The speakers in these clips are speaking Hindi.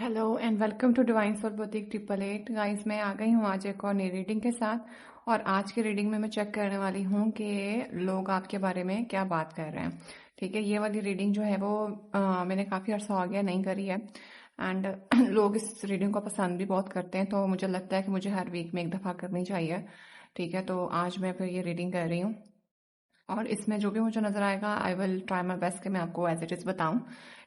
Hello and welcome to divine soul boutique 888 guys. मैं आ गई हूँ आज एक और नई रीडिंग के साथ। और आज की रीडिंग में मैं चेक करने वाली हूँ कि लोग आपके बारे में क्या बात कर रहे हैं। ठीक है, ये वाली रीडिंग जो है वो मैंने काफ़ी अर्सा हो गया नहीं करी है। एंड लोग इस रीडिंग को पसंद भी बहुत करते हैं, तो मुझे लगता है कि मुझे हर वीक में एक दफ़ा करनी चाहिए। ठीक है, तो आज मैं फिर ये रीडिंग कर रही हूँ। और इसमें जो भी मुझे नजर आएगा I will try my best कि मैं आपको एज इट इज बताऊं।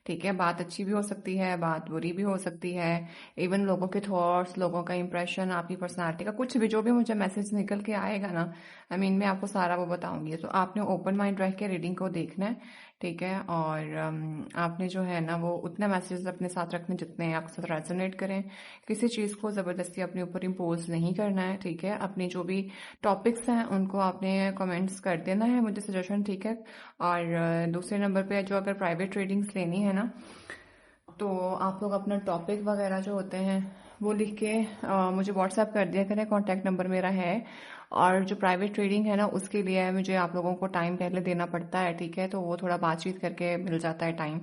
ठीक है, बात अच्छी भी हो सकती है, बात बुरी भी हो सकती है। इवन लोगों के थॉट्स, लोगों का इंप्रेशन, आपकी पर्सनालिटी का कुछ भी जो भी मुझे मैसेज निकल के आएगा ना, मैं आपको सारा वो बताऊंगी। तो आपने ओपन माइंड रह के रीडिंग को देखना है। ठीक है, और आपने जो है ना वो उतने मैसेजेस अपने साथ रखने जितने आपके साथ रेजोनेट करें। किसी चीज़ को ज़बरदस्ती अपने ऊपर इम्पोज नहीं करना है। ठीक है, अपनी जो भी टॉपिक्स हैं उनको आपने कमेंट्स कर देना है मुझे सजेशन। ठीक है, और दूसरे नंबर पे जो अगर प्राइवेट ट्रेडिंग्स लेनी है ना, तो आप लोग अपना टॉपिक वगैरह जो होते हैं वो लिख के मुझे व्हाट्सएप कर दिया करें। कॉन्टैक्ट नंबर मेरा है। और जो प्राइवेट ट्रेडिंग है ना, उसके लिए मुझे आप लोगों को टाइम पहले देना पड़ता है। ठीक है, तो वो थोड़ा बातचीत करके मिल जाता है टाइम,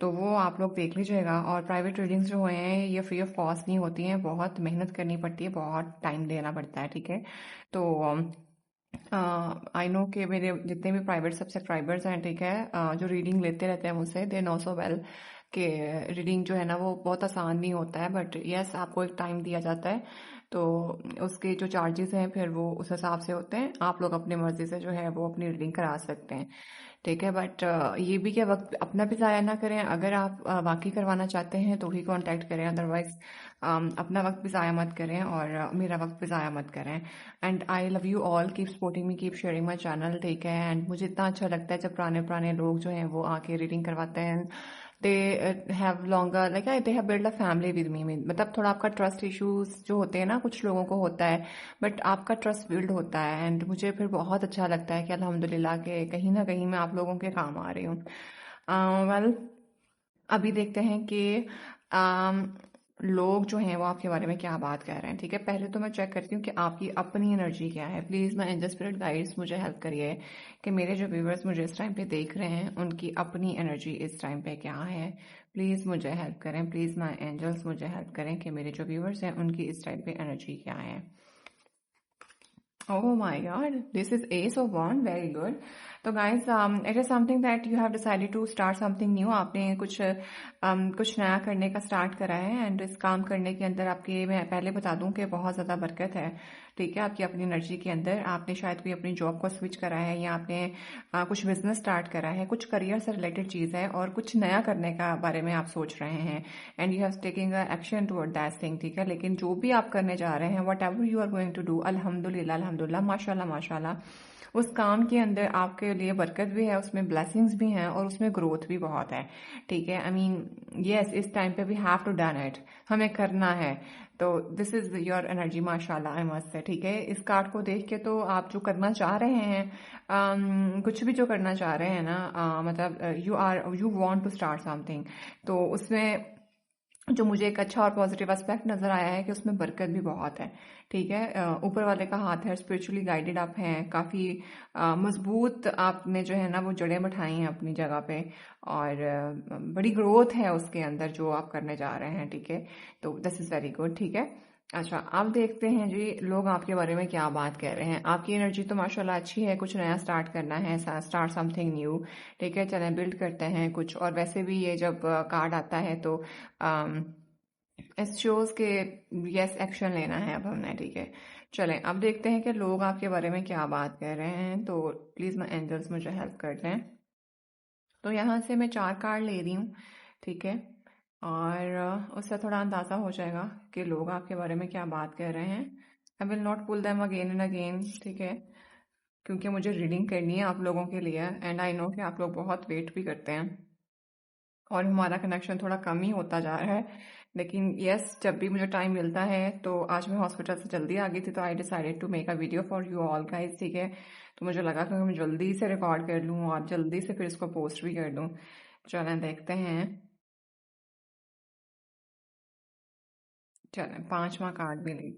तो वो आप लोग देख लीजिएगा। और प्राइवेट ट्रेडिंग्स जो हुए हैं ये फ्री ऑफ कॉस्ट नहीं होती हैं, बहुत मेहनत करनी पड़ती है, बहुत टाइम देना पड़ता है। ठीक है, तो आई नो कि मेरे जितने भी प्राइवेट सब्सक्राइबर्स हैं, ठीक है, जो रीडिंग लेते रहते हैं मुझसे, दे नो सो वेल कि रीडिंग जो है ना वो बहुत आसान नहीं होता है। बट यस, आपको एक टाइम दिया जाता है, तो उसके जो चार्जेस हैं फिर वो उस हिसाब से होते हैं। आप लोग अपनी मर्जी से जो है वो अपनी रीडिंग करा सकते हैं। ठीक है, बट ये भी क्या, वक्त अपना भी ज़ाया ना करें। अगर आप वाकई करवाना चाहते हैं तो ही कांटेक्ट करें, अदरवाइज अपना वक्त भी ज़ाया मत करें और मेरा वक्त भी ज़ाया मत करें। And I love you all, keep supporting me, keep sharing my channel. ठीक है, एंड मुझे इतना अच्छा लगता है जब पुराने पुराने लोग जो हैं वो आके रीडिंग करवाते हैं। They have longer like they have build a family with me. मतलब थोड़ा आपका ट्रस्ट इश्यूज जो होते हैं ना, कुछ लोगों को होता है, बट आपका ट्रस्ट बिल्ड होता है। एंड मुझे फिर बहुत अच्छा लगता है कि अल्हम्दुलिल्लाह के कहीं ना कहीं मैं आप लोगों के काम आ रही हूँ। वेल, अभी देखते हैं कि अम, लोग जो हैं वो आपके बारे में क्या बात कर रहे हैं। ठीक है, पहले तो मैं चेक करती हूँ कि आपकी अपनी एनर्जी क्या है। Please my angel spirit guides मुझे हेल्प करिए कि मेरे जो व्यूवर्स मुझे इस टाइम पे देख रहे हैं उनकी अपनी एनर्जी इस टाइम पे क्या है। प्लीज़ मुझे हेल्प करें, प्लीज़ माय एंजल्स मुझे हेल्प करें कि मेरे जो व्यूवर्स हैं उनकी इस टाइम पे एनर्जी क्या है। Oh my God, this is Ace of Wand, very good. तो guys, it is something that you have decided to start something new. आपने कुछ नया करने का स्टार्ट करा है। एंड इस काम करने के अंदर आपके, मैं पहले बता दूं कि बहुत ज़्यादा बरकत है। ठीक है, आपकी अपनी एनर्जी के अंदर आपने शायद कोई अपनी जॉब को स्विच करा है, या आपने कुछ बिजनेस स्टार्ट करा है, कुछ करियर से रिलेटेड चीज़ है, और कुछ नया करने का बारे में आप सोच रहे हैं। And you have taking action toward that thing. ठीक है, लेकिन जो भी आप करने जा रहे हैं, whatever you are going to do, अल्हम्दुलिल्लाह अल्हम्दुलिल्लाह, माशाल्लाह माशाल्लाह, उस काम के अंदर आपके लिए बरकत भी है, उसमें ब्लेसिंग्स भी हैं, और उसमें ग्रोथ भी बहुत है। ठीक है, यस, इस टाइम पे we have to done it, हमें करना है। तो दिस इज योर एनर्जी, माशाल्लाह, आई मस्ट से। ठीक है, इस कार्ड को देख के तो आप जो करना चाह रहे हैं, कुछ भी जो करना चाह रहे हैं ना, मतलब you want to start something, तो उसमें जो मुझे एक अच्छा और पॉजिटिव एस्पेक्ट नजर आया है कि उसमें बरकत भी बहुत है। ठीक है, ऊपर वाले का हाथ है, स्पिरिचुअली गाइडेड आप हैं, काफ़ी मजबूत आपने जो है ना वो जड़ें बिठाई हैं अपनी जगह पे। और बड़ी ग्रोथ है उसके अंदर जो आप करने जा रहे हैं। ठीक है, तो दिस इज़ वेरी गुड। ठीक है, अच्छा, अब देखते हैं जी लोग आपके बारे में क्या बात कर रहे हैं। आपकी एनर्जी तो माशाल्लाह अच्छी है, कुछ नया स्टार्ट करना है, स्टार्ट समथिंग न्यू। ठीक है, चलें बिल्ड करते हैं कुछ। और वैसे भी ये जब कार्ड आता है तो इस शोज के यस एक्शन लेना है अब हमने। ठीक है, चलें अब देखते हैं कि लोग आपके बारे में क्या बात कर रहे हैं। तो प्लीज़ माय एंजल्स मुझे हेल्प कर दें। तो यहाँ से मैं 4 कार्ड ले रही हूँ। ठीक है, और उससे थोड़ा अंदाज़ा हो जाएगा कि लोग आपके बारे में क्या बात कर रहे हैं। I will not pull them again and again. ठीक है, क्योंकि मुझे रीडिंग करनी है आप लोगों के लिए, एंड आई नो कि आप लोग बहुत वेट भी करते हैं, और हमारा कनेक्शन थोड़ा कम ही होता जा रहा है। लेकिन यस, जब भी मुझे टाइम मिलता है, तो आज मैं हॉस्पिटल से जल्दी आ गई थी, तो I decided to make a video for you all guys. ठीक है, तो मुझे लगा कि मैं जल्दी से रिकॉर्ड कर लूँ और जल्दी से फिर इसको पोस्ट भी कर दूँ। चलें देखते हैं। चलें 5वां कार्ड भी ले।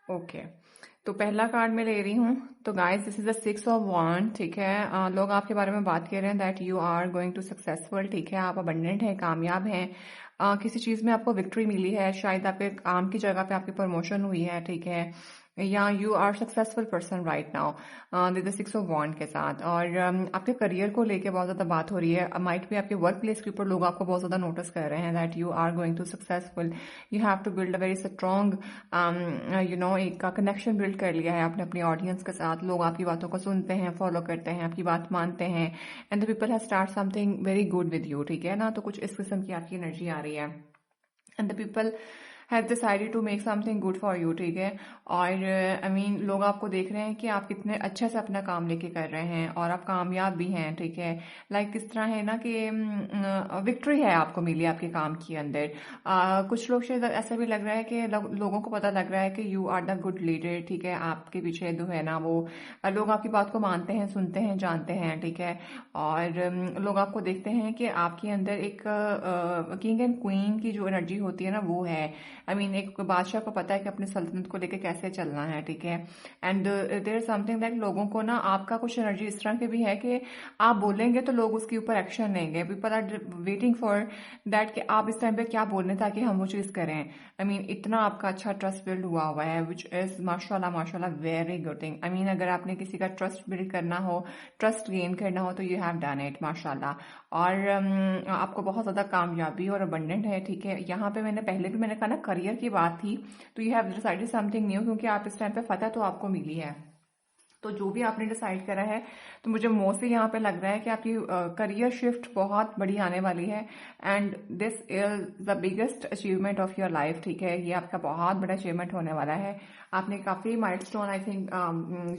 ओके, तो पहला कार्ड मैं ले रही हूँ। तो guys this is the 6 of wand, ठीक है। लोग आपके बारे में बात कर रहे हैं that you are going to successful, ठीक है। आप अबंडेंट हैं, कामयाब हैं। किसी चीज में आपको विक्ट्री मिली है, शायद आपके काम की जगह पे आपकी प्रमोशन हुई है, ठीक है। या you are successful person right now with the 6 of wand के साथ। और आपके करियर को लेके बहुत ज्यादा बात हो रही है। माइट भी आपके वर्क प्लेस के ऊपर लोग आपको बहुत ज्यादा नोटिस कर रहे हैं that you are going to successful. You have to build a very strong एक कनेक्शन बिल्ड कर लिया है आपने अपनी ऑडियंस के साथ। लोग आपकी बातों को सुनते हैं, फॉलो करते हैं, आपकी बात मानते हैं, and the people have start something very good with you, ठीक है ना। तो कुछ इस किस्म की आपकी एनर्जी आ रही है and the people have decided to make something good for you, ठीक है। और आई मीन लोग आपको देख रहे हैं कि आप कितने अच्छे से अपना काम लेके कर रहे हैं और आप कामयाब भी हैं, ठीक है। लाइक किस तरह है ना कि विक्ट्री है आपको मिली आपके काम के अंदर। कुछ लोग शायद ऐसा भी लग रहा है कि लोगों को पता लग रहा है कि you are the good leader, ठीक है। आपके पीछे जो है ना वो लोग आपकी बात को मानते हैं, सुनते हैं, जानते हैं, ठीक है। और लोग आपको देखते हैं कि आपके अंदर एक किंग एंड क्वीन की जो एनर्जी होती है ना वो है। आई मीन एक बादशाह को पता है कि अपनी सल्तनत को लेकर कैसे चलना है, ठीक है। एंड देयर समथिंग दैट लोगों को ना आपका कुछ एनर्जी इस तरह की भी है कि आप बोलेंगे तो लोग उसके ऊपर एक्शन लेंगे। People are waiting for that कि आप इस टाइम पे क्या बोलने ताकि हम वो चीज करें। आई मीन इतना आपका अच्छा ट्रस्ट बिल्ड हुआ है विच इज माशाल्लाह माशाल्लाह very good thing. I mean अगर आपने किसी का ट्रस्ट बिल्ड करना हो, ट्रस्ट गेन करना हो तो यू हैव डन इट माशाल्लाह। और आपको बहुत ज्यादा कामयाबी और अबंडेंट है, ठीक है। यहाँ पे मैंने कहा ना करियर की बात थी, तो you have decided something new, क्योंकि आप इस टाइम पे फतह तो आपको मिली है। तो जो भी आपने डिसाइड करा है, तो मुझे मोस्टली यहाँ पे लग रहा है कि आपकी करियर शिफ्ट बहुत बड़ी आने वाली है and this is the biggest achievement of your life, ठीक है। ये आपका बहुत बड़ा अचीवमेंट होने वाला है। आपने काफी माइलस्टोन आई थिंक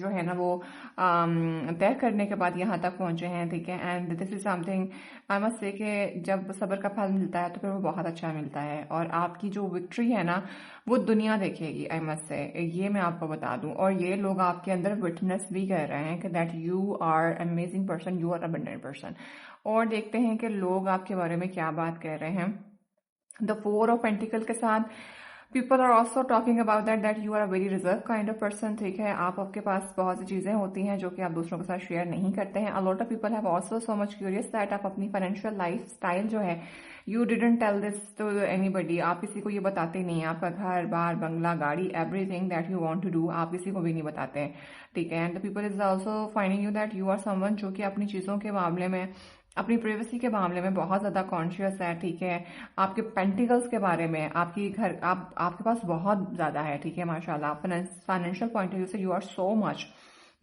जो है ना वो तय करने के बाद यहाँ तक पहुंचे हैं, ठीक है। And this is something I must से कि जब सब्र का फल मिलता है तो फिर वो बहुत अच्छा मिलता है। और आपकी जो विक्ट्री है ना वो दुनिया देखेगी, आई मस्ट से, ये मैं आपको बता दूं। और ये लोग आपके अंदर विटनेस भी कर रहे हैं कि that you are amazing person, you are abundant person. और देखते हैं कि लोग आपके बारे में क्या बात कर रहे हैं। द 4 ऑफ पेंटिकल के साथ people are also talking about that you are a very reserve kind of person, ठीक है। आपके पास बहुत सी चीजें होती हैं जो कि आप दूसरों के साथ शेयर नहीं करते हैं। A lot of people have also so much curious that आप अपनी फाइनेंशियल लाइफ स्टाइल जो है you didn't tell this to anybody. आप किसी को ये बताते नहीं हैं। आपका घर बार बंगला गाड़ी everything that you want to do आप किसी को भी नहीं बताते हैं, ठीक है। And the people is also finding you that you are someone जो कि अपनी चीजों के मामले में, अपनी प्राइवेसी के मामले में बहुत ज्यादा कॉन्शियस है, ठीक है। आपके पेंटिकल्स के बारे में आपके पास बहुत ज्यादा है, ठीक है माशाल्लाह। फाइनेंशियल पॉइंट ऑफ व्यू से यू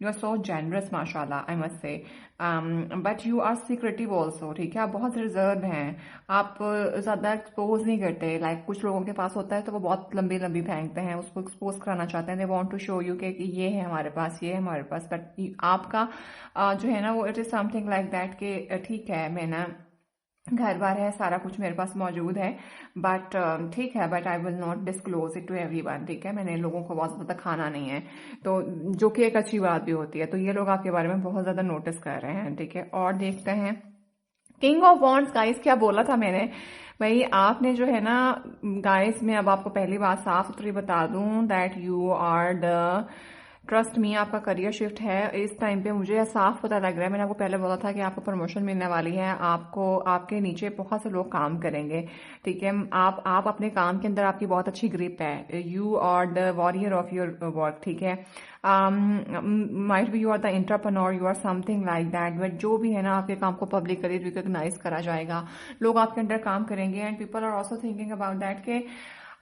आर सो जेनरस माशाल्लाह, I must say. But you are secretive also, ठीक है। आप बहुत रिजर्व हैं। आप ज्यादा एक्सपोज नहीं करते। लाइक कुछ लोगों के पास होता है तो वो बहुत लंबी लंबी फेंकते हैं, उसको एक्सपोज कराना चाहते हैं। They want to show you कि ये है हमारे पास, ये है हमारे पास। बट आपका जो है ना वो it is something like that के ठीक है मैं ना घर बार है, सारा कुछ मेरे पास मौजूद है, बट ठीक है, but I will not disclose it to everyone, ठीक है। मैंने लोगों को बहुत ज्यादा खाना नहीं है, तो जो कि एक अच्छी बात भी होती है। तो ये लोग आपके बारे में बहुत ज्यादा नोटिस कर रहे हैं, ठीक है। और देखते हैं किंग ऑफ वॉन्ड्स। गाइस क्या बोला था मैंने भाई, आपने जो है ना गाइस, मैं अब आपको पहली बात साफ सुथरी बता दूं that you are the trust me, आपका करियर शिफ्ट है इस टाइम पे। मुझे साफ पता लग रहा है, मैंने आपको पहले बोला था कि आपको प्रमोशन मिलने वाली है। आपको आपके नीचे बहुत से लोग काम करेंगे, ठीक है। आप अपने काम के अंदर आपकी बहुत अच्छी ग्रिप है। You are the warrior of your work, ठीक है। Might be you are the entrepreneur, you are something like that. But जो भी है ना आपके काम को पब्लिकली रिकॉग्नाइज करा जाएगा, लोग आपके अंदर काम करेंगे। And people are also thinking about that के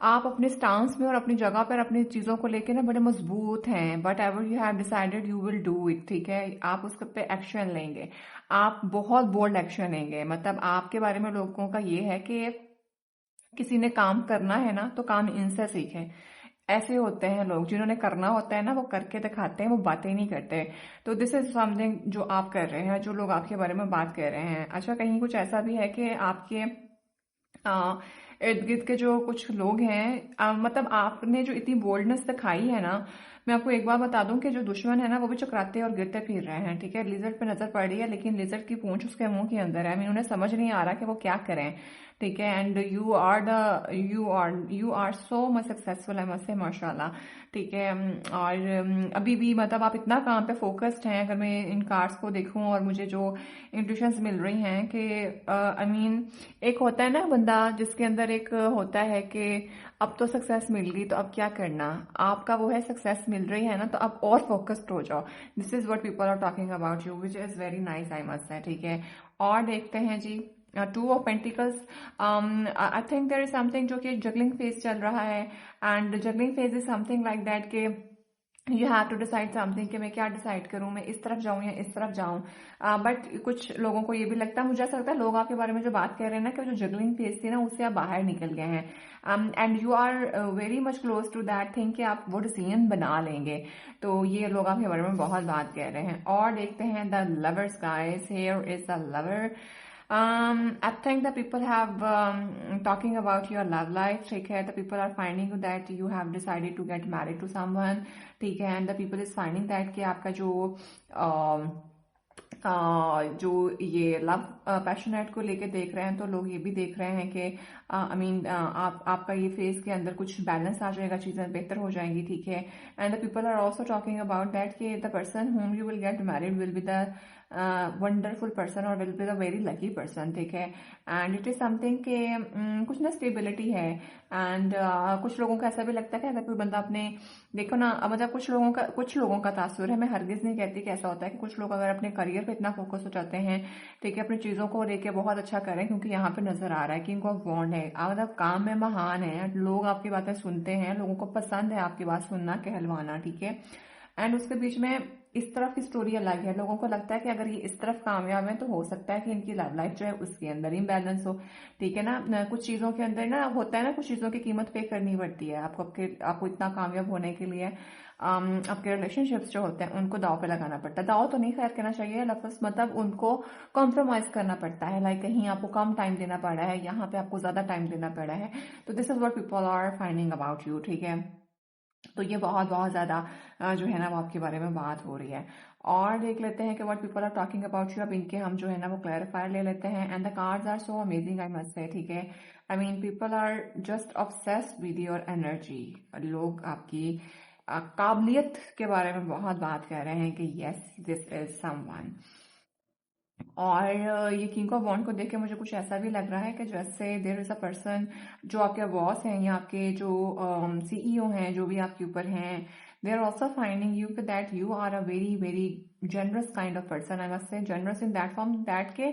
आप अपने स्टांस में और अपनी जगह पर अपनी चीजों को लेकर ना बड़े मजबूत हैं। But ever you have decided you will do it, ठीक है। आप उस पे एक्शन लेंगे, आप बहुत बोल्ड एक्शन लेंगे। मतलब आपके बारे में लोगों का ये है कि किसी ने काम करना है ना तो काम इनसे सीखें। ऐसे होते हैं लोग, जिन्होंने करना होता है ना वो करके दिखाते हैं, वो बातें नहीं करते। तो दिस इज समथिंग जो आप कर रहे हैं, जो लोग आपके बारे में बात कर रहे हैं। अच्छा, कहीं कुछ ऐसा भी है कि आपके इर्द गिर्द के जो कुछ लोग हैं, मतलब आपने जो इतनी बोल्डनेस दिखाई है ना, मैं आपको एक बार बता दूं कि जो दुश्मन है ना वो भी चकराते और गिरते फिर रहे हैं, ठीक है। लिजर्ड पे नजर पड़ रही है, लेकिन लिजर्ड की पूंछ उसके मुंह के अंदर है। उन्हें समझ नहीं आ रहा कि वो क्या करें, ठीक है। And you are so much successful, I must say, माशाल्लाह, ठीक है। और अभी भी मतलब आप इतना काम पे फोकस्ड हैं। अगर मैं इन कार्ड्स को देखूं और मुझे जो इंट्यूशंस मिल रही हैं कि आई मीन एक होता है ना बंदा जिसके अंदर एक होता है कि अब तो सक्सेस मिल गई तो अब क्या करना, आपका वो है सक्सेस मिल रही है ना, तो अब और फोकस्ड हो जाओ। This is what people are talking about you, which is very nice, I must say, ठीक है। और देखते हैं जी, two of pentacles, I think there is something जो कि जगलिंग फेज चल रहा है। And juggling phase is something like that के you have to decide something कि मैं क्या डिसाइड करूं, मैं इस तरफ जाऊं या इस तरफ जाऊं। बट कुछ लोगों को ये भी लगता है, मुझे ऐसा लगता है लोग आपके बारे में जो बात कर रहे हैं ना कि जो जगलिंग फेज थी ना उससे आप बाहर निकल गए हैं, and you are very much close to that thing कि आप वो डिसीजन बना लेंगे। तो ये लोग आपके बारे में बहुत बात कर रहे हैं। और देखते हैं the lovers guys, here is the lover. I think the people have talking about your love life, ठीक है। The people are finding that you have decided to get married to someone, ठीक है। And the people is finding that कि आपका जो um, जो ये लव पैशनेट को लेके देख रहे हैं, तो लोग ये भी देख रहे हैं कि आई मीन आपका ये फेज के अंदर कुछ बैलेंस आ जाएगा, चीजें बेहतर हो जाएंगी, ठीक है। And the people are also talking about that कि the person whom you will get married will be the wonderful person और will be the very lucky person, ठीक है। एंड इट इज समथिंग के कुछ ना स्टेबिलिटी है। एंड कुछ लोगों का ऐसा भी लगता है कि अगर कोई बंदा अपने, देखो ना, मतलब कुछ लोगों का तासुर है, मैं हरगिज नहीं कहती कि ऐसा होता है कि कुछ लोग अगर अपने करियर पे इतना फोकस हो जाते हैं, ठीक है, अपनी चीजों को लेके बहुत अच्छा करें, क्योंकि यहाँ पे नजर आ रहा है कि इनको बॉन्ड है, मतलब काम में महान है, लोग आपकी बातें सुनते हैं, लोगों को पसंद है आपकी बात सुनना, कहलवाना, ठीक है। एंड उसके बीच में इस तरफ की स्टोरी अलग है। लोगों को लगता है कि अगर ये इस तरफ कामयाब है तो हो सकता है कि इनकी लव लाइफ जो है उसके अंदर इम्बैलेंस हो, ठीक है ना। कुछ चीजों के अंदर ना होता है ना, कुछ चीजों की कीमत पे करनी पड़ती है आपको, आपको इतना कामयाब होने के लिए आपके रिलेशनशिप्स जो होते हैं उनको दाव पे लगाना पड़ता है। दाव तो नहीं खैर कहना चाहिए लफ्ज, मतलब उनको कॉम्प्रोमाइज करना पड़ता है। लाइक कहीं आपको कम टाइम देना पड़ा है, यहाँ पे आपको ज्यादा टाइम देना पड़ा है। तो this is what people are finding about you, ठीक है। तो ये बहुत बहुत ज्यादा जो है ना वो आपके बारे में बात हो रही है। और देख लेते हैं कि what people are talking about you. अब इनके हम जो है ना वो क्लैरिफायर ले लेते हैं। And the cards are so amazing, I must say, ठीक है। I mean people are just obsessed with your energy. लोग आपकी काबिलियत के बारे में बहुत बात कर रहे हैं कि यस दिस इज समवन। और ये किंग ऑफ वॉन्ड को देख के मुझे कुछ ऐसा भी लग रहा है कि जैसे देयर इज अ पर्सन जो आपके बॉस हैं या आपके जो सीईओ हैं, जो भी आपके ऊपर हैं, they are also finding you that you are a very very generous kind of person. I must say generous in that form that के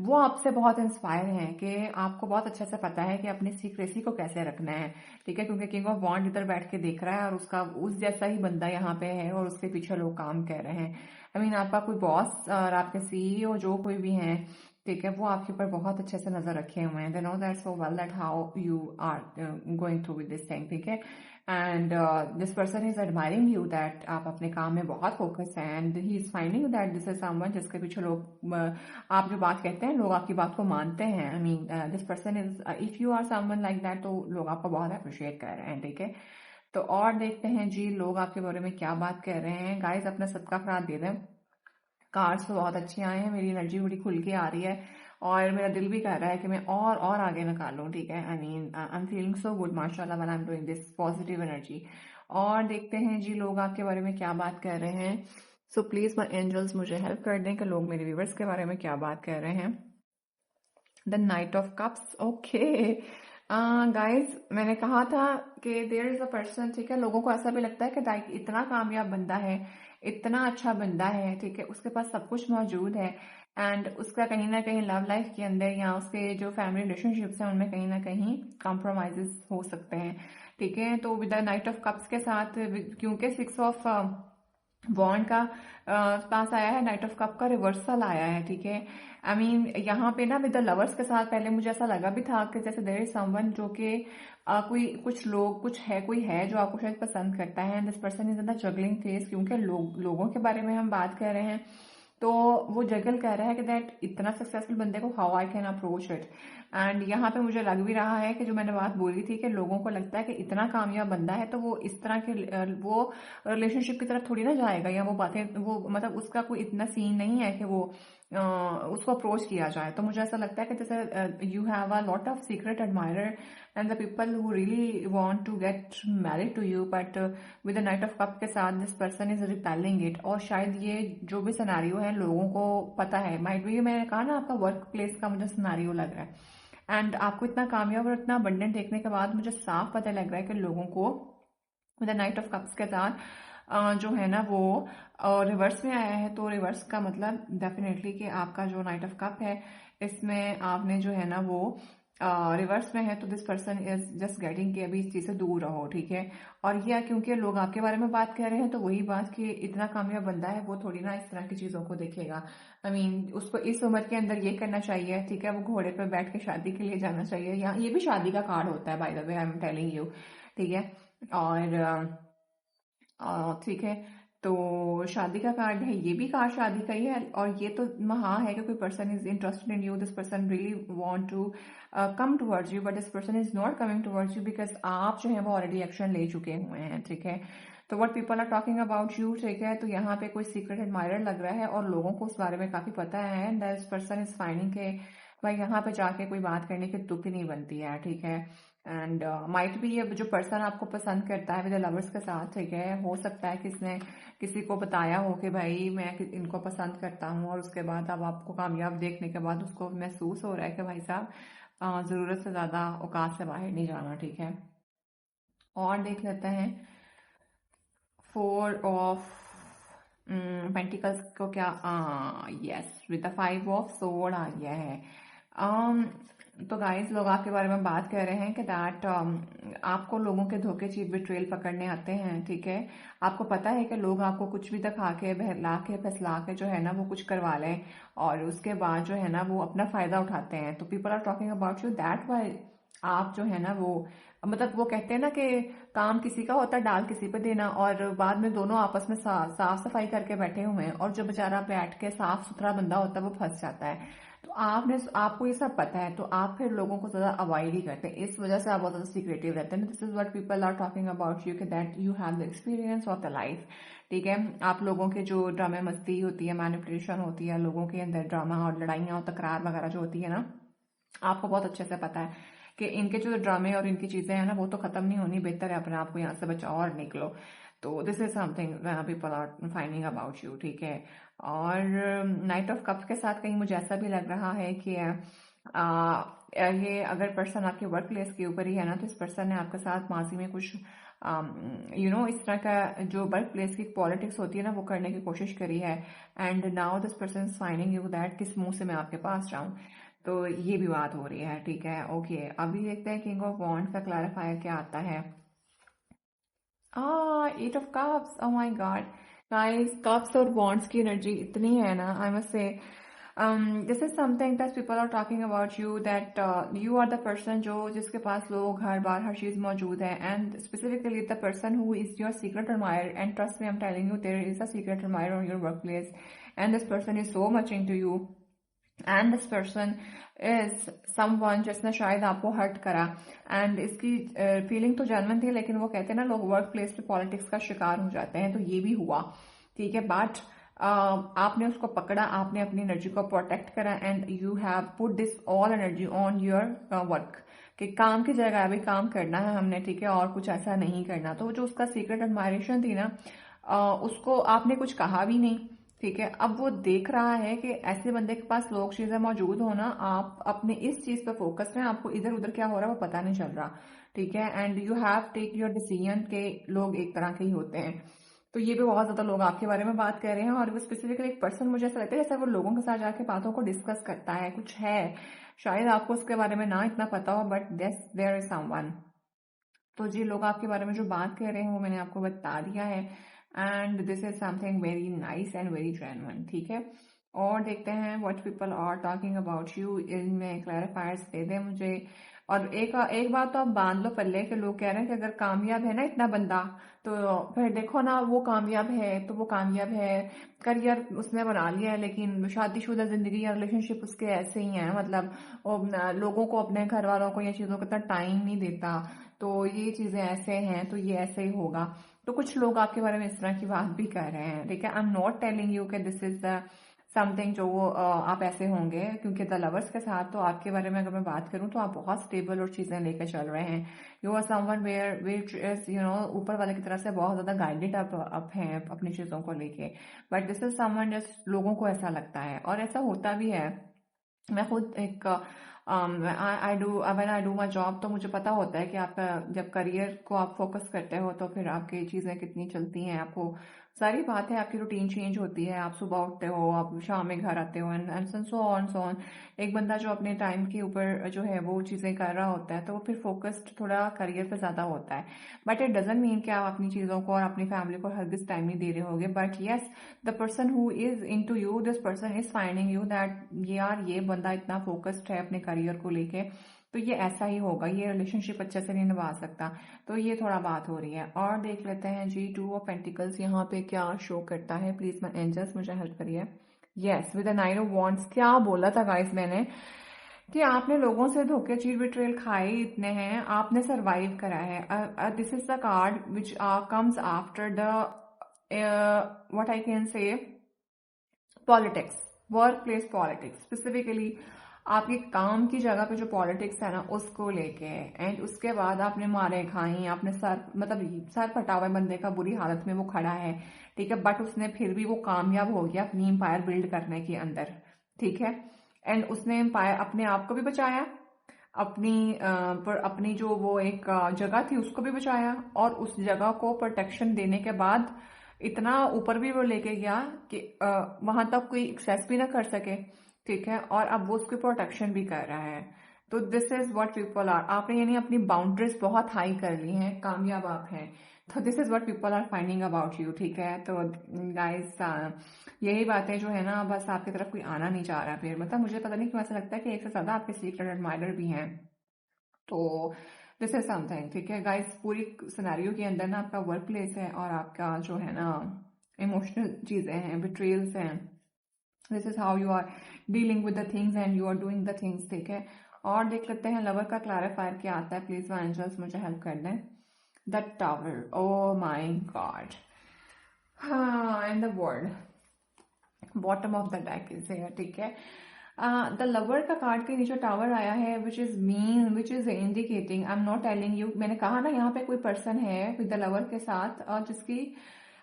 वो आपसे बहुत इंस्पायर हैं कि आपको बहुत अच्छे से पता है कि अपनी सीक्रेसी को कैसे रखना है, ठीक है। क्योंकि किंग ऑफ वॉन्ड इधर बैठ के देख रहा है और उसका उस जैसा ही बंदा यहाँ पे है और उसके पीछे लोग काम कर रहे हैं। आई मीन आपका कोई बॉस और आपके सीईओ जो कोई भी हैं, ठीक है, वो आपके ऊपर बहुत अच्छे से नजर रखे हुए हैं। They know that so well that how you are going through with this thing, ठीक है। And this person is admiring you that आप अपने काम में बहुत फोकस हैं। And he is finding that this is someone जिसके पीछे लोग आप जो बात कहते हैं लोग आपकी बात को मानते हैं। I mean this person is, if you are someone like that तो लोग आपको बहुत अप्रिशिएट कर रहे हैं, ठीक है। तो और देखते हैं जी लोग आपके बारे में क्या बात कर रहे हैं। गाइस अपना सदका खैरात दे दें। कार्ड्स तो बहुत अच्छे आए हैं, मेरी एनर्जी बड़ी खुल के आ रही है और मेरा दिल भी कह रहा है कि मैं और आगे निकालूं, ठीक है। I mean I am feeling so good माशाल्लाह when I am doing this positive energy. और देखते हैं जी लोग आपके बारे में क्या बात कर रहे हैं। सो प्लीज माय एंजल्स मुझे हेल्प कर दें कि लोग मेरे व्यूवर्स के बारे में क्या बात कर रहे हैं। The knight of cups, okay guys, मैंने कहा था कि देयर इज अ पर्सन, ठीक है। लोगों को ऐसा भी लगता है कि लाइक इतना कामयाब बंदा है, इतना अच्छा बंदा है, ठीक है, उसके पास सब कुछ मौजूद है। एंड उसका कहीं ना कहीं लव लाइफ के अंदर या उसके जो फैमिली रिलेशनशिप्स हैं उनमें कहीं ना कहीं कॉम्प्रोमाइजेस हो सकते हैं, ठीक है। तो with the knight of cups के साथ, क्योंकि 6 ऑफ बॉन्ड का पास आया है, नाइट ऑफ कप का रिवर्सल आया है, ठीक है। आई मीन यहाँ पे ना विद द लवर्स के साथ पहले मुझे ऐसा लगा भी था कि जैसे देयर इज समवन जो कि कोई है जो आपको शायद पसंद करता है। This person is in the juggling phase, क्योंकि लोगों के बारे में हम बात कर रहे हैं तो वो जगल कह रहा है कि दैट इतना सक्सेसफुल बंदे को how I can approach it. And यहाँ पे मुझे लग भी रहा है कि जो मैंने बात बोली थी कि लोगों को लगता है कि इतना कामयाब बंदा है तो वो इस तरह के वो रिलेशनशिप की तरफ थोड़ी ना जाएगा, या वो बातें वो मतलब उसका कोई इतना सीन नहीं है कि वो उसको अप्रोच किया जाए। तो मुझे ऐसा लगता है कि जैसे you have a lot of secret admirer and the people who really want to get married to you, but with the knight of cup के साथ this person is repelling it. और शायद ये जो भी सिनेरियो है लोगों को पता है, माइट भी मैंने कहा ना आपका वर्क प्लेस का मुझे सिनेरियो लग रहा है। एंड आपको इतना कामयाब और इतना अबंडेंट देखने के बाद मुझे साफ पता लग रहा है कि लोगों को विद नाइट ऑफ कप्स के साथ जो है ना वो रिवर्स में आया है। तो रिवर्स का मतलब डेफिनेटली कि आपका जो नाइट ऑफ कप है इसमें आपने जो है ना वो रिवर्स में है, तो this person is just getting कि अभी इस चीज से दूर रहो, ठीक है। और यह क्योंकि लोग आपके बारे में बात कर रहे हैं, तो वही बात कि इतना कामयाब बंदा है वो थोड़ी ना इस तरह की चीजों को देखेगा। आई मीन उसको इस उम्र के अंदर ये करना चाहिए, ठीक है, वो घोड़े पर बैठ के शादी के लिए जाना चाहिए। या ये भी शादी का कार्ड होता है by the way, I am telling you, ठीक है। और ठीक है, तो शादी का कार्ड है, ये भी कार्ड शादी का ही है। और ये तो हाँ है कि कोई person is interested in you, this person really want to come towards you, but this person is not coming towards you because आप जो है वो ऑलरेडी एक्शन ले चुके हुए हैं, ठीक है। तो what people are talking about you, ठीक है, तो यहाँ पे कोई सीक्रेट एडमायरर लग रहा है और लोगों को उस बारे में काफी पता है। And this person is finding के भाई यहाँ पे जाके कोई बात करने की तुक ही नहीं बनती है, ठीक है। एंड माइट भी ये जो पर्सन आपको पसंद करता है विद लवर्स के साथ, ठीक है, हो सकता है कि इसने किसी को बताया हो कि भाई मैं इनको पसंद करता हूँ, और उसके बाद अब आपको कामयाब देखने के बाद उसको महसूस हो रहा है कि भाई साहब जरूरत से ज्यादा औकात से बाहर नहीं जाना, ठीक है। और देख लेते हैं 4 ऑफ पेंटिकल्स को क्या, yes with the 5 of sword आ गया है। तो गाइस लोग आपके बारे में बात कर रहे हैं कि दैट आपको लोगों के धोखे चीट बिट्रेल पकड़ने आते हैं, ठीक है। आपको पता है कि लोग आपको कुछ भी दिखा के बहला के फैसला के जो है ना वो कुछ करवा लें, और उसके बाद जो है ना वो अपना फायदा उठाते हैं। तो people are talking about you that why आप जो है ना वो मतलब वो कहते हैं ना कि काम किसी का होता है डाल किसी पे देना, और बाद में दोनों आपस में साफ सफाई करके बैठे हुए हैं, और जो बेचारा बैठ के साफ सुथरा बंदा होता है वो फंस जाता है। तो आपको ये सब पता है, तो आप फिर लोगों को ज्यादा अवॉइड ही करते हैं, इस वजह से आप बहुत ज्यादा सीक्रेटिव रहते हैं। This is what people are talking about you, that you have the experience of the life, ठीक है। आप लोगों के जो ड्रामे मस्ती होती है, मैनिपुलेशन होती है, लोगों के अंदर ड्रामा और लड़ाइयाँ और तकरार वगैरह जो होती है ना, आपको बहुत अच्छे से पता है कि इनके जो ड्रामे और इनकी चीजें हैं ना वो तो खत्म नहीं होनी, बेहतर है अपने आप को यहाँ से बचाओ और निकलो। तो this is something people are finding about you, ठीक है। और नाइट ऑफ कप्स के साथ कहीं मुझे ऐसा भी लग रहा है कि ये अगर पर्सन आपके वर्क प्लेस के ऊपर ही है ना, तो इस पर्सन ने आपके साथ माजी में कुछ इस तरह का जो वर्क प्लेस की पॉलिटिक्स होती है ना वो करने की कोशिश करी है। And now this person is finding you that किस मुंह से मैं आपके पास जाऊं, तो ये भी बात हो रही है, ठीक है। ओके, अभी देखते हैं किंग ऑफ वॉन्ड्स का क्लैरिफायर क्या आता है। 8 of cups, oh my god guys, cups और वॉन्ड्स की एनर्जी इतनी है ना, I must say this is something that people are talking about you, that you are the person जो जिसके पास लोग घर बार हर चीज मौजूद है। And specifically the person who is your secret admire, and trust me I am telling you there is a secret admire on your work place, and this person is so much into you, and this person is someone जिसने शायद आपको हर्ट करा। एंड इसकी फीलिंग तो जेन्युइन थी, लेकिन वो कहते हैं ना लोग वर्क प्लेस पे पॉलिटिक्स का शिकार हो जाते हैं, तो ये भी हुआ, ठीक है। बट आपने उसको पकड़ा, आपने अपनी एनर्जी को प्रोटेक्ट करा, and you have put this all energy on your work, कि काम की जगह अभी काम करना है हमने, ठीक है, और कुछ ऐसा नहीं करना। तो जो उसका सीक्रेट एडमायरेशन थी ना, उसको आपने कुछ कहा भी नहीं, ठीक है। अब वो देख रहा है कि ऐसे बंदे के पास लोग चीजें मौजूद हो ना, आप अपने इस चीज पे फोकस में, आपको इधर उधर क्या हो रहा है वो पता नहीं चल रहा, ठीक है। And you have take your decision के लोग एक तरह के ही होते हैं। तो ये भी बहुत ज्यादा लोग आपके बारे में बात कर रहे हैं, और वो स्पेसिफिकली एक पर्सन मुझे ऐसा लगता है जैसे वो लोगों के साथ जाके बातों को डिस्कस करता है, कुछ है, शायद आपको उसके बारे में ना इतना पता हो, बट देयर इज समवन। तो जी लोग आपके बारे में जो बात कर रहे हैं वो मैंने आपको बता दिया है, and this is something very nice and very genuine, ठीक है। और देखते हैं what people are talking about you, इनमें क्लैरिफायर्स दे दें मुझे। और एक बात तो आप बांध लो पल्ले के, लोग कह रहे हैं कि अगर कामयाब है ना इतना बंदा, तो फिर देखो ना वो कामयाब है तो वो कामयाब है, करियर उसने बना लिया है, लेकिन शादीशुदा जिंदगी या रिलेशनशिप उसके ऐसे ही है, मतलब वो लोगों को, अपने घर वालों को, ये चीजों को इतना टाइम नहीं देता, तो ये चीजें ऐसे हैं तो ये ऐसे ही होगा। तो कुछ लोग आपके बारे में इस तरह की बात भी कर रहे हैं, ठीक है। I am not telling you कि दिस इज समथिंग जो आप ऐसे होंगे, क्योंकि द लवर्स के साथ तो आपके बारे में अगर मैं बात करूं तो आप बहुत स्टेबल और चीजें लेकर चल रहे हैं। You are someone where which is ऊपर वाले की तरफ से बहुत ज्यादा गाइडेड अप हैं अपनी चीजों को लेके। But this is someone just लोगों को ऐसा लगता है और ऐसा होता भी है। मैं खुद एक I do when I do my job, तो मुझे पता होता है कि आपका जब करियर को आप फोकस करते हो तो फिर आपकी चीजें कितनी चलती हैं, आपको सारी बात है, आपकी रूटीन चेंज होती है, आप सुबह उठते हो, आप शाम में घर आते हो, एंड सो ऑन। एक बंदा जो अपने टाइम के ऊपर जो है वो चीजें कर रहा होता है तो वो फिर फोकस्ड थोड़ा करियर पे ज्यादा होता है। बट इट डजंट मीन कि आप अपनी चीजों को और अपनी फैमिली को हरगिज टाइम नहीं दे रहे होगे। But yes, the person who is into you, this person is finding you that यार ये बंदा इतना फोकस्ड है अपने करियर को लेके, तो ये ऐसा ही होगा, ये रिलेशनशिप अच्छे से नहीं निभा सकता। तो ये थोड़ा बात हो रही है। और देख लेते हैं जी, 2 ऑफ पेंटिकल्स यहाँ पे क्या शो करता है, प्लीज माय एंजल्स मुझे हेल्प करिए। Yes, with the 9 of wands, क्या बोला था गाइस मैंने कि आपने लोगों से धोखे, चीट, बिट्रेल खाए इतने हैं, आपने सरवाइव करा है। This is the card which comes after the what I can say politics, work place politics, specifically आपके काम की जगह पे जो पॉलिटिक्स है ना उसको लेके। एंड उसके बाद आपने मारे खाई, आपने सर, मतलब सर फटा हुआ बंदे का बुरी हालत में वो खड़ा है, ठीक है, बट उसने फिर भी वो कामयाब हो गया अपनी एम्पायर बिल्ड करने के अंदर, ठीक है। एंड उसने एम्पायर अपने आप को भी बचाया, अपनी जो वो एक जगह थी उसको भी बचाया, और उस जगह को प्रोटेक्शन देने के बाद इतना ऊपर भी वो लेके गया कि वहां तक कोई एक्सेस भी ना कर सके, ठीक है। और अब वो उसकी प्रोटेक्शन भी कर रहा है। तो this is what people are, आपने यानी अपनी बाउंड्रीज बहुत हाई कर ली हैं, कामयाब आप हैं। तो this is what people are finding about you, ठीक है। तो गाइस यही बातें जो है ना, बस आपकी तरफ कोई आना नहीं चाह रहा फिर, मतलब मुझे पता नहीं क्यों ऐसा लगता है कि एक से ज्यादा आपके सीक्रेट एडमायरर भी हैं। तो दिस इज समथिंग, ठीक है गाइस। पूरी सिनेरियो के अंदर ना आपका वर्क प्लेस है और आपका जो है ना इमोशनल चीजें हैं, बिट्रेल्स हैं। This is how you are dealing with the things and you are doing the things, ठीक है। और देख लेते हैं लवर का क्लैरिफायर क्या आता है, प्लीज माय एंजल्स मुझे हेल्प कर दें। The tower, oh my God, हाँ, and the world, bottom of the deck is here, ठीक है। द लवर का कार्ड के नीचे टावर आया है, which is mean, which is indicating, I am not telling you, मैंने कहा ना यहाँ पे कोई पर्सन है विद द लवर के साथ और जिसकी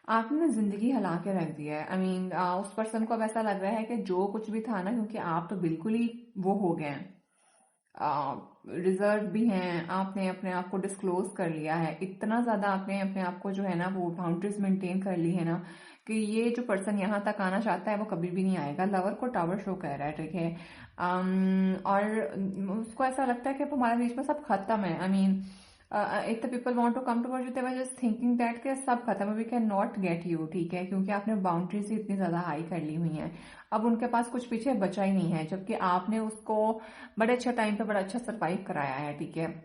आपने जिंदगी हिला के रख दी है। आई मीन उस पर्सन को अब ऐसा लग रहा है कि जो कुछ भी था ना, क्योंकि आप तो बिल्कुल ही वो हो गए हैं, रिजर्व भी हैं, आपने अपने आप को डिस्क्लोज कर लिया है, इतना ज्यादा आपने अपने आप को जो है ना वो बाउंड्रीज मेंटेन कर ली है ना, कि ये जो पर्सन यहाँ तक आना चाहता है वो कभी भी नहीं आएगा। लवर को टावर शो कर रहा है, ठीक है। और उसको ऐसा लगता है कि अब हमारे बीच में सब खत्म है। I mean if the people want to come toward, they were just thinking that कि सब खत्म है, we can not get you, ठीक है, क्योंकि आपने बाउंड्रीज ही इतनी ज्यादा हाई कर ली हुई हैं। अब उनके पास कुछ पीछे बचा ही नहीं है, जबकि आपने उसको बड़े अच्छा टाइम पे बड़ा अच्छा सरवाइव कराया है, ठीक है।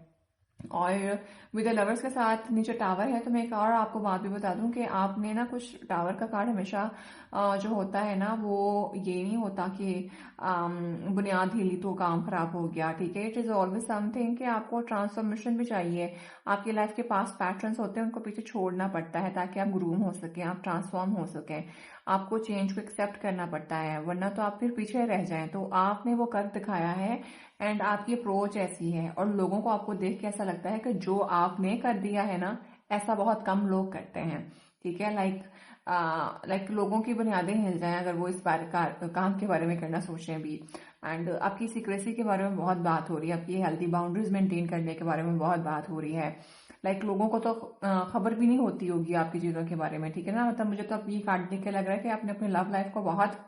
और विद द लवर्स के साथ नीचे टावर है, तो मैं एक और आपको बात भी बता दूं कि आपने ना कुछ, टावर का कार्ड हमेशा जो होता है ना वो ये नहीं होता कि बुनियाद हिली तो काम खराब हो गया, ठीक है। इट इज ऑलवेज समथिंग कि आपको ट्रांसफॉर्मेशन भी चाहिए, आपकी लाइफ के पास पैटर्न्स होते हैं उनको पीछे छोड़ना पड़ता है ताकि आप ग्रूम हो सके, आप ट्रांसफॉर्म हो सके, आपको चेंज को एक्सेप्ट करना पड़ता है, वरना तो आप फिर पीछे रह जाएं। तो आपने वो कर दिखाया है एंड आपकी अप्रोच ऐसी है, और लोगों को आपको देख के ऐसा लगता है कि जो आपने कर दिया है ना, ऐसा बहुत कम लोग करते हैं, ठीक है। लाइक लोगों की बुनियादें हिल जाएं अगर वो इस बारे का काम के बारे में करना सोचें भी। एंड आपकी सीक्रेसी के बारे में बहुत बात हो रही है, आपकी हेल्दी बाउंड्रीज मेंटेन करने के बारे में बहुत बात हो रही है। लाइक लोगों को तो खबर भी नहीं होती होगी आपकी चीजों के बारे में, ठीक है ना। मतलब मुझे तो अब ये कार्ड देख के लग रहा है कि आपने अपनी लव लाइफ को बहुत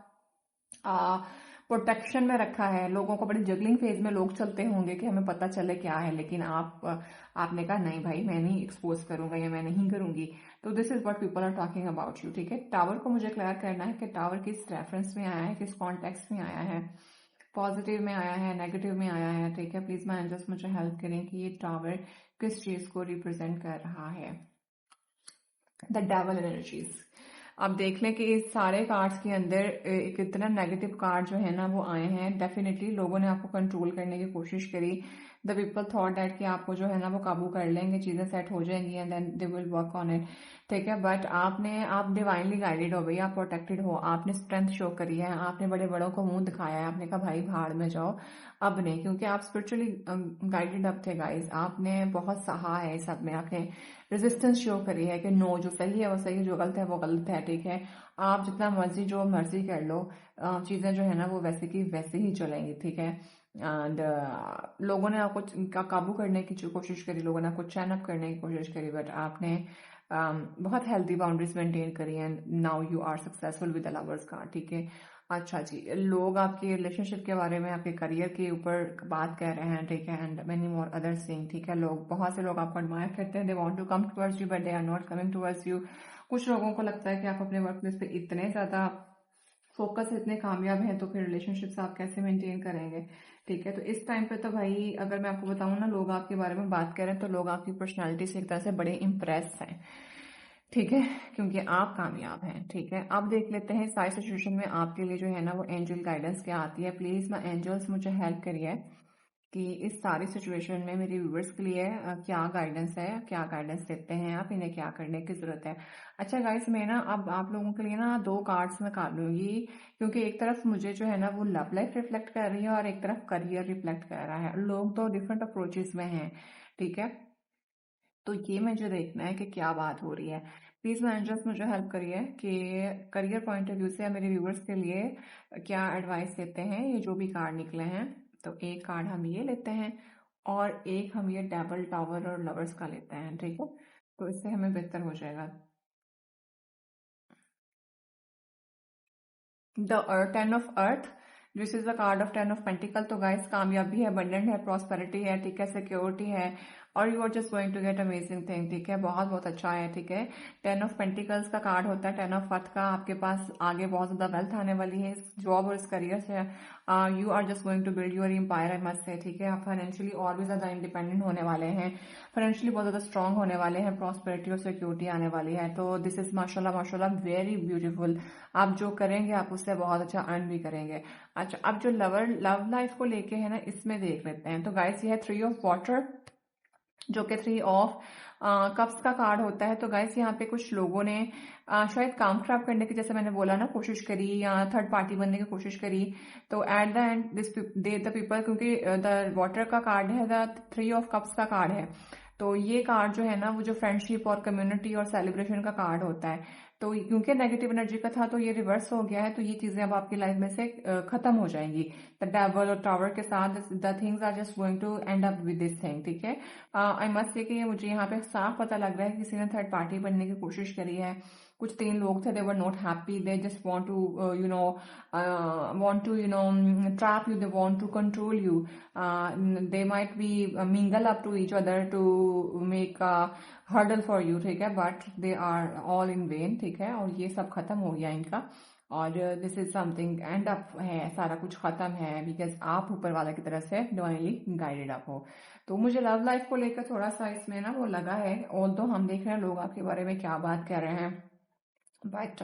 प्रोटेक्शन में रखा है। लोगों को बड़ी जगलिंग फेज में लोग चलते होंगे कि हमें पता चले क्या है, लेकिन आपने कहा नहीं भाई, मैं नहीं एक्सपोज करूंगा या मैं नहीं करूंगी। तो this is what people are talking about you, ठीक है। टावर को मुझे क्लियर करना है कि टावर किस रेफरेंस में आया है, किस कॉन्टेक्स्ट में आया है। पॉजिटिव में आया है, नेगेटिव में आया है, ठीक है। प्लीज माय एंजल्स मुझे हेल्प करें कि ये टावर किस चीज को रिप्रेजेंट कर रहा है। The devil energies. अब देख लें कि इस सारे कार्ड्स के अंदर एक इतना नेगेटिव कार्ड जो है ना वो आए हैं। डेफिनेटली लोगों ने आपको कंट्रोल करने की कोशिश करी। द पीपल थॉट दैट कि आपको जो है ना वो काबू कर लेंगे, चीजें सेट हो जाएंगी and then they will work on it, ठीक है। बट आप डिवाइनली गाइडेड हो भाई, आप प्रोटेक्टेड हो, आपने स्ट्रेंथ शो करी है, आपने बड़े बड़ों को मुंह दिखाया है, आपने कहा भाई भाड़ में जाओ। अब नहीं, क्योंकि आप स्पिरिचुअली गाइडेड अप थे गाइस, आपने बहुत सहा है सब में, आपने रेजिस्टेंस शो करी है कि नो, जो सही है वो सही है, जो गलत है वो गलत है, ठीक है। आप जितना मर्जी जो मर्जी कर लो, चीजें जो है ना वो वैसे की वैसे ही चलेंगी, ठीक है। एंड लोगों ने आपको काबू करने की जो कोशिश करी, लोगों ने आपको चैन अप करने की कोशिश करी, बट आपने बहुत हेल्दी बाउंड्रीज मेंटेन करी and now you are successful with the lovers card, ठीक है। अच्छा जी, लोग आपके रिलेशनशिप के बारे में, आपके करियर के ऊपर बात कर रहे हैं, ठीक है। And many more other thing, ठीक है। लोग, बहुत से लोग आपको एडमायर करते हैं, they want to come towards you but they are not coming towards you. कुछ लोगों को लगता है कि आप अपने वर्क प्लेस पे इतने ज्यादा फोकस, इतने कामयाब हैं, तो फिर रिलेशनशिप्स आप कैसे मेंटेन करेंगे, ठीक है। तो इस टाइम पे तो भाई अगर मैं आपको बताऊं ना, लोग आपके बारे में बात कर रहे हैं तो लोग आपकी पर्सनालिटी से एक तरह से बड़े इम्प्रेस हैं, ठीक है, क्योंकि आप कामयाब हैं, ठीक है। अब देख लेते हैं सारी सिचुएशन में आपके लिए जो है ना वो एंजल गाइडेंस क्या आती है। प्लीज मैं एंजल्स मुझे हेल्प करिए कि इस सारी सिचुएशन में मेरे व्यूवर्स के लिए क्या गाइडेंस है, क्या गाइडेंस देते हैं आप, इन्हें क्या करने की जरूरत है। अच्छा गाइस, मैं ना अब आप लोगों के लिए ना दो कार्ड्स निकाल लूंगी, क्योंकि एक तरफ मुझे जो है ना वो लव लाइफ रिफ्लेक्ट कर रही है और एक तरफ करियर रिफ्लेक्ट कर रहा है। लोग तो डिफरेंट अप्रोचेस में हैं, ठीक है। तो ये मुझे देखना है कि क्या बात हो रही है। प्लीज मैनेजर्स मुझे हेल्प करिए कि करियर पॉइंट ऑफ व्यू से मेरे व्यूवर्स के लिए क्या एडवाइस देते हैं ये जो भी कार्ड निकले हैं। तो एक कार्ड हम ये लेते हैं और एक हम ये डबल टावर और लवर्स का लेते हैं, ठीक है। तो इससे हमें बेहतर हो जाएगा। The earth, ten of earth, this is the card of ten of pentacle. तो गाइस, कामयाबी है, अबंडेंट है, प्रॉस्पेरिटी है, ठीक है, सिक्योरिटी है, और you are just going to get amazing thing, ठीक है। बहुत बहुत अच्छा है, ठीक है। टेन ऑफ पेंटिकल्स का कार्ड होता है, टेन ऑफ अर्थ का। आपके पास आगे बहुत ज्यादा वेल्थ आने वाली है इस जॉब और इस करियर से। You are just going to build your empire, I must say, ठीक है। आप फाइनेंशियली और भी ज्यादा इंडिपेंडेंट होने वाले हैं, फाइनेंशियली बहुत ज्यादा स्ट्रांग होने वाले हैं, प्रॉस्पेरिटी और सिक्योरिटी आने वाली है। तो दिस इज माशाल्लाह माशाल्लाह वेरी ब्यूटीफुल। आप जो करेंगे आप उससे बहुत अच्छा अर्न भी करेंगे। अच्छा, अब जो लव लाइफ को लेके है ना, इसमें देख लेते हैं। तो गाइस, ये है थ्री ऑफ वाटर, जो कि थ्री ऑफ कप्स का कार्ड होता है। तो गाइस, यहाँ पे कुछ लोगों ने शायद काम खराब करने की, जैसे मैंने बोला ना, कोशिश करी या थर्ड पार्टी बनने की कोशिश करी। तो at the end this they the people, क्योंकि द वाटर का कार्ड है, द थ्री ऑफ कप्स का कार्ड है। तो ये कार्ड जो है ना वो जो फ्रेंडशिप और कम्युनिटी और सेलिब्रेशन का कार्ड होता है। तो क्योंकि नेगेटिव एनर्जी का था तो ये रिवर्स हो गया है, तो ये चीजें अब आपकी लाइफ में से खत्म हो जाएंगी। द डेवल और टावर के साथ the things are just going to end up with this thing, ठीक है। आई मस्ट से कि ये मुझे यहाँ पे साफ पता लग रहा है कि किसी ने थर्ड पार्टी बनने की कोशिश करी है। कुछ तीन लोग थे, they were not happy, they just want to want to trap you, they want to control you, they might be mingle up to each other to make a hurdle for you, ठीक है, but they are all in vain, ठीक है। और ये सब खत्म हो गया इनका, और this is something and up है, सारा कुछ खत्म है, बिकॉज आप ऊपर वाला की तरफ से डिवाइनली गाइडेड अप हो। तो मुझे लव लाइफ को लेकर थोड़ा सा इसमें ना वो लगा है, और तो हम देख रहे हैं लोग आपके बारे में क्या बात कर रहे हैं, बट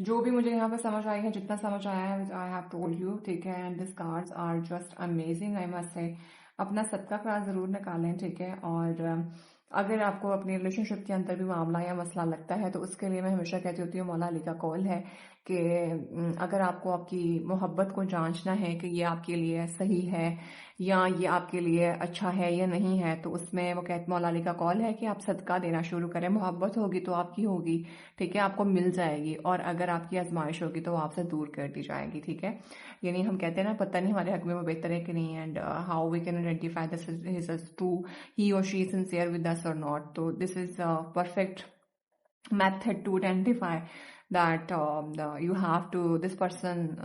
जो भी मुझे यहाँ पे समझ आई है, जितना समझ आया है, आई हैव टोल्ड यू, ठीक है। And this cards are just amazing, I must say. अपना सबका ख्याल जरूर निकालें, ठीक है। और अगर आपको अपनी रिलेशनशिप के अंदर भी मामला या मसला लगता है तो उसके लिए मैं हमेशा कहती होती हूँ, मौला अली का कौल है कि अगर आपको आपकी मोहब्बत को जांचना है कि ये आपके लिए सही है या ये आपके लिए अच्छा है या नहीं है, तो उसमें वो कहते, मौला अली का कौल है कि आप सदका देना शुरू करें। मोहब्बत होगी तो आपकी होगी, ठीक है, आपको मिल जाएगी, और अगर आपकी आजमाइश होगी तो वो आपसे दूर कर दी जाएगी, ठीक है। यानी हम कहते हैं ना, पता नहीं हमारे हक में वो बेहतर है कि नहीं, and how we can identify this is true, he or she sincere with us or not. तो this is perfect method to identify that you have to this person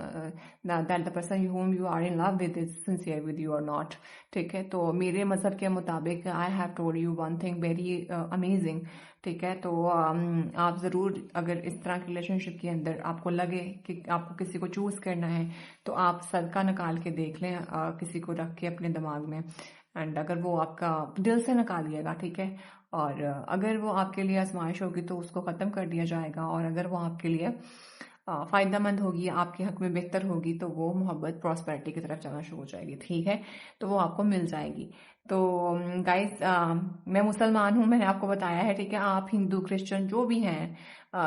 that the person whom you are in love with is sincere with you or not. ठीक है, तो मेरे मजहब के मुताबिक I have told you one thing very amazing. ठीक है, तो आप ज़रूर अगर इस तरह के रिलेशनशिप के अंदर आपको लगे कि आपको किसी को चूज करना है तो आप सदका निकाल के देख लें, किसी को रख के अपने दिमाग में. एंड अगर वो आपका दिल से निकालिएगा, ठीक है, और अगर वो आपके लिए आजमाइश होगी तो उसको ख़त्म कर दिया जाएगा, और अगर वो आपके लिए फ़ायदेमंद होगी, आपके हक में बेहतर होगी, तो वो मोहब्बत प्रॉस्पेरिटी की तरफ जाना शुरू हो जाएगी. ठीक है, तो वो आपको मिल जाएगी. तो गाइस, मैं मुसलमान हूँ, मैंने आपको बताया है. ठीक है, आप हिंदू क्रिश्चियन जो भी हैं,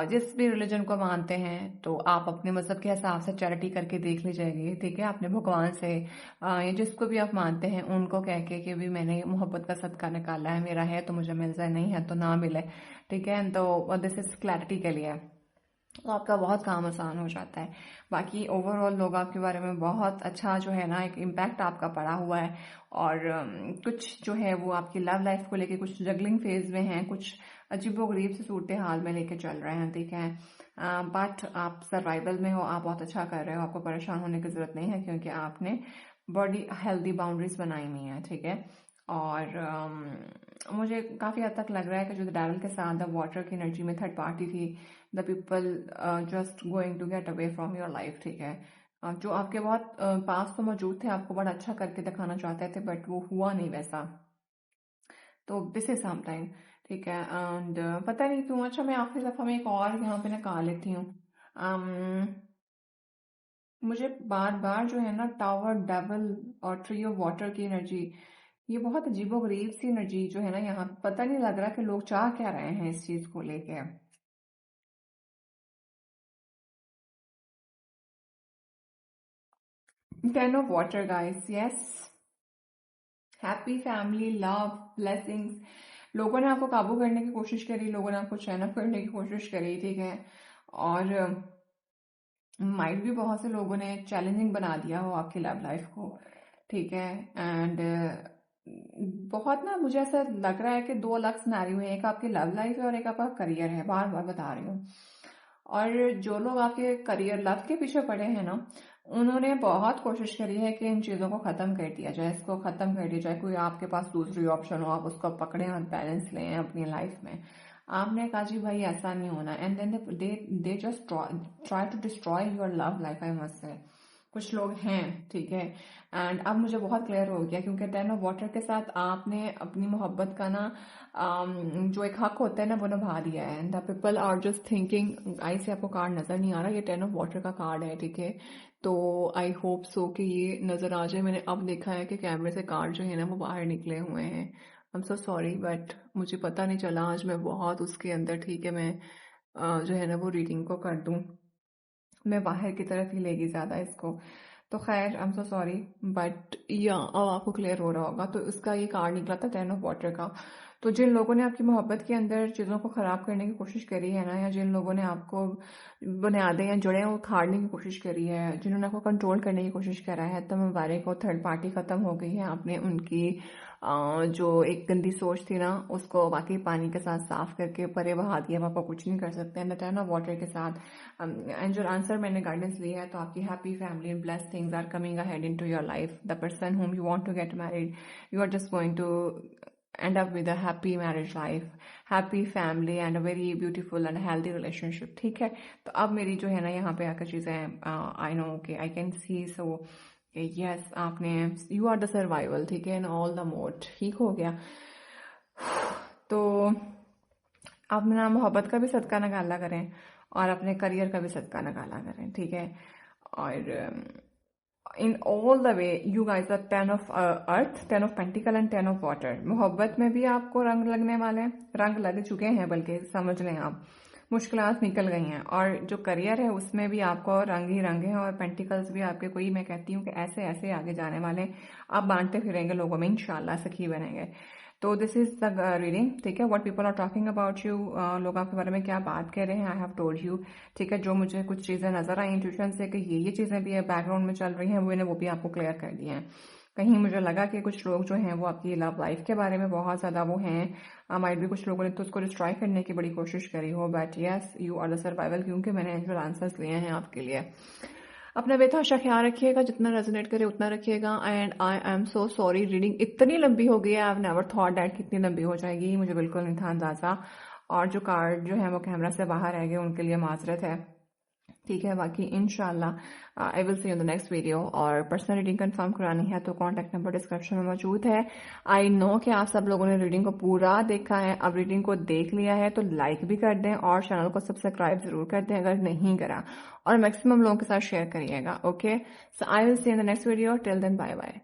जिस भी रिलीजन को मानते हैं, तो आप अपने मजहब के हिसाब से चैरिटी करके देख लीजिएगा. ठीक है, अपने भगवान से या जिसको भी आप मानते हैं उनको कह के भी मैंने मोहब्बत का सदका निकाला है, मेरा है तो मुझे मिल जाए, नहीं है तो ना मिले. ठीक है, तो दिस इज क्लैरिटी के लिए, तो आपका बहुत काम आसान हो जाता है. बाकी ओवरऑल लोग आपके बारे में बहुत अच्छा जो है ना एक इम्पैक्ट आपका पड़ा हुआ है. और कुछ जो है वो आपकी लव लाइफ को लेके कुछ जगलिंग फेज में हैं, कुछ अजीबोगरीब से सूरत हाल में लेके चल रहे हैं. ठीक है, बट आप सर्वाइवल में हो, आप बहुत अच्छा कर रहे हो, आपको परेशान होने की जरूरत नहीं है क्योंकि आपने बॉडी हेल्दी बाउंड्रीज बनाई हुई हैं. ठीक है, और मुझे काफ़ी हद तक लग रहा है कि जो डेविल के साथ द वाटर की एनर्जी में थर्ड पार्टी थी, the people just going to get away from your life. ठीक है, जो आपके बहुत पास तो मौजूद थे, आपको बड़ा अच्छा करके दिखाना चाहते थे, बट वो हुआ नहीं वैसा. तो दिस इज सम टाइम. ठीक है, एंड पता नहीं क्यों. अच्छा, मैं आखिरी दफ़ा में एक और यहाँ पे निकाल लेती हूँ. मुझे बार बार जो है ना टावर, डेवल और ट्री ऑफ वाटर की एनर्जी, ये बहुत अजीबोगरीब सी एनर्जी जो है ना यहाँ, पता नहीं लग रहा कि लोग चाह क्या रहे हैं इस चीज को लेके. Ten of water guys, yes, happy family, love, blessings. लोगों ने आपको काबू करने की कोशिश करी, लोगों ने आपको चैन अप करने की कोशिश करी. ठीक है, और माइट भी बहुत से लोगों ने चैलेंजिंग बना दिया हो आपकी लव लाइफ को. ठीक है, एंड बहुत ना मुझे ऐसा लग रहा है कि दो अलग सिनेरियो है, एक आपकी लव लाइफ है और एक आपका करियर है. बार बार बता रही हूँ. और जो लोग आपके करियर लव के पीछे पड़े हैं ना, उन्होंने बहुत कोशिश करी है कि इन चीज़ों को ख़त्म कर दिया जाए, इसको ख़त्म कर दिया जाए. कोई आपके पास दूसरी ऑप्शन हो, आप उसको पकड़ें और बैलेंस लें अपनी लाइफ में. आपने कहा जी भाई ऐसा नहीं होना, and then they just try to destroy your love life, I must say. कुछ लोग हैं. ठीक है, एंड अब मुझे बहुत क्लियर हो गया क्योंकि टेन ऑफ वाटर के साथ आपने अपनी मोहब्बत का ना जो एक हक होता है ना वो निभा दिया है. And the people are just thinking, I say आपको कार्ड नजर नहीं आ रहा, ये टेन ऑफ वाटर का कार्ड है. ठीक है, तो आई होप सो कि ये नजर आ जाए. मैंने अब देखा है कि कैमरे से कार्ड जो है ना वो बाहर निकले हुए हैं. I am so sorry, but मुझे पता नहीं चला आज मैं बहुत उसके अंदर. ठीक है, मैं जो है ना वो रीडिंग को कर दूं, मैं बाहर की तरफ ही लेगी ज़्यादा इसको. तो खैर, I am so sorry, but या अब आपको क्लियर हो रहा होगा. तो इसका ये कार्ड निकला था टेन ऑफ वाटर का. तो जिन लोगों ने आपकी मोहब्बत के अंदर चीज़ों को ख़राब करने की कोशिश करी है ना, या जिन लोगों ने आपको बुनियादें या जड़ें उखाड़ने की कोशिश करी है, जिन्होंने आपको कंट्रोल करने की कोशिश करा है, तो मुबारक हो, थर्ड पार्टी ख़त्म हो गई है. आपने उनकी जो एक गंदी सोच थी ना उसको बाकी पानी के साथ साफ करके परे बहा दिया. आप आपको कुछ नहीं कर सकते हैं टेन ऑफ वाटर के साथ. एंड जो आंसर मैंने गाइडेंस लिया है, तो आपकी happy family and blessed things are coming ahead into your life. The person whom you want to get married, you are just going to end up with a happy marriage life, happy family and a very beautiful and healthy relationship. ठीक है, तो अब मेरी जो है ना यहाँ पे आकर चीज़ें आई नो कि I can see. So yes, आपने यू आर द सर्वाइवल. ठीक है, इन ऑल द मोड. ठीक हो गया. तो अपना मोहब्बत का भी सदका निकाला करें और अपने करियर का भी सदका निकाला करें. ठीक है, और in all the way you guys are ten of earth, ten of pentacle and ten of water. मोहब्बत में भी आपको रंग लगने वाले हैं, रंग लग चुके हैं, बल्कि समझ लें आप, मुश्किलात निकल गई हैं. और जो करियर है उसमें भी आपको रंग ही रंग है, और पेंटिकल्स भी आपके कोई, मैं कहती हूँ कि ऐसे ऐसे आगे जाने वाले, आप बांटते फिरेंगे लोगों में, इंशाल्लाह सखी बनेंगे. तो दिस इज द रीडिंग. ठीक है, what people are talking about you, लोग आपके बारे में क्या बात कर रहे हैं, आई हैव टोल्ड यू. ठीक है, जो मुझे कुछ चीज़ें नजर आई इंट्यूशन से कि ये चीज़ें भी है बैकग्राउंड में चल रही हैं, मैंने वो भी आपको क्लियर कर दी हैं. कहीं मुझे लगा कि कुछ लोग जो हैं वो आपकी लव लाइफ के बारे में बहुत ज़्यादा वो हैं, माइट भी कुछ लोगों ने तो उसको डिस्ट्रॉय करने की बड़ी कोशिश करी हो, but yes you are the survival, क्योंकि मैंने एंजल आंसर्स लिए हैं आपके लिए। अपना बेतहाशा ख्याल रखिएगा, जितना रेजोनेट करे उतना रखिएगा। And I am so sorry, reading इतनी लंबी हो गई है, I have never thought that कितनी लंबी हो जाएगी, मुझे बिल्कुल नहीं था अंदाजा। और जो कार्ड जो है वो कैमरा से बाहर रह गए, उनके लिए माजरत है, ठीक है। बाकी इंशाल्लाह आई will see in the next video. और पर्सनल रीडिंग कंफर्म करानी है तो कॉन्टैक्ट नंबर डिस्क्रिप्शन में मौजूद है। आई नो कि आप सब लोगों ने रीडिंग को पूरा देखा है, अब रीडिंग को देख लिया है तो लाइक भी कर दें और चैनल को सब्सक्राइब जरूर कर दें अगर नहीं करा, और मैक्सिमम लोगों के साथ शेयर करिएगा। Okay, so I will see in the next video, till then bye bye.